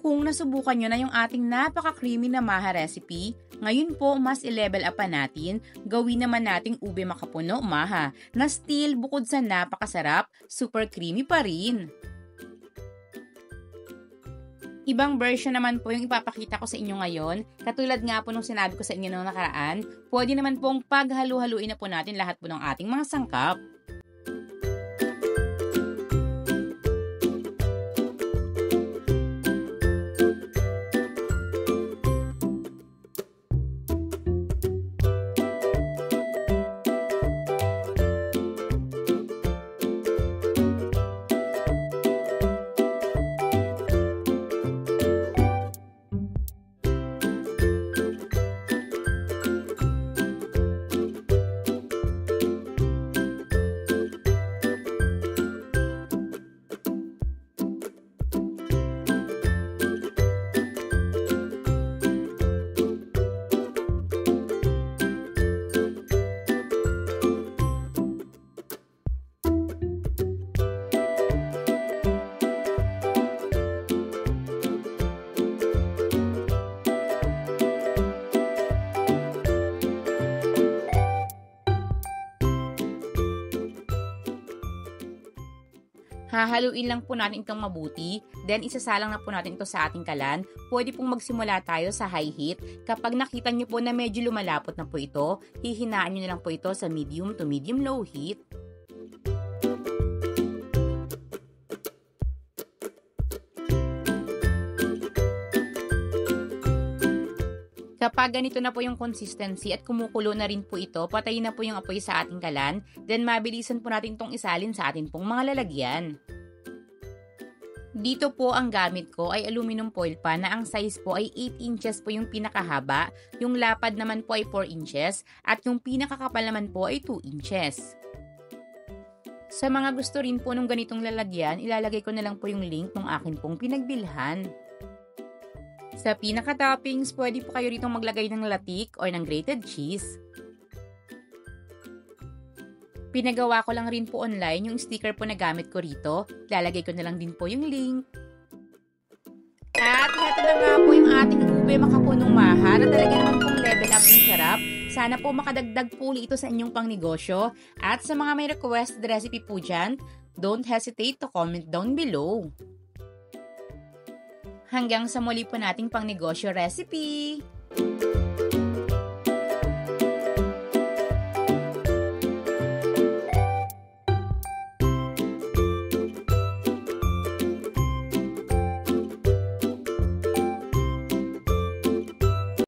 Kung nasubukan nyo na yung ating napaka-creamy na maha recipe, ngayon po mas i-level up pa natin, gawin naman nating ube makapuno maha na still bukod sa napakasarap, super creamy pa rin. Ibang version naman po yung ipapakita ko sa inyo ngayon. Katulad nga po nung sinabi ko sa inyo noong nakaraan, pwede naman pong paghalu-haluin na po natin lahat po ng ating mga sangkap. Hahaluin lang po natin itong mabuti, then isasalang na po natin ito sa ating kalan. Pwede pong magsimula tayo sa high heat. Kapag nakita nyo po na medyo lumalapot na po ito, hihinaan nyo na lang po ito sa medium to medium low heat. Kapag ganito na po yung consistency at kumukulo na rin po ito, patayin na po yung apoy sa ating kalan, then mabilisan po natin itong isalin sa ating pong mga lalagyan. Dito po ang gamit ko ay aluminum foil pan na ang size po ay 8 inches po yung pinakahaba, yung lapad naman po ay 4 inches, at yung pinakakapal naman po ay 2 inches. Sa mga gusto rin po ng ganitong lalagyan, ilalagay ko na lang po yung link ng akin pong pinagbilhan. Sa pinaka-toppings, pwede po kayo rito maglagay ng latik o ng grated cheese. Pinagawa ko lang rin po online yung sticker po na gamit ko rito. Lalagay ko na lang din po yung link. At ito na nga po yung ating ube makapunong maha na talaga naman pong level up yung sarap. Sana po makadagdag po ito sa inyong pangnegosyo. At sa mga may requested recipe po dyan, don't hesitate to comment down below. Hanggang sa muli po nating pangnegosyo recipe!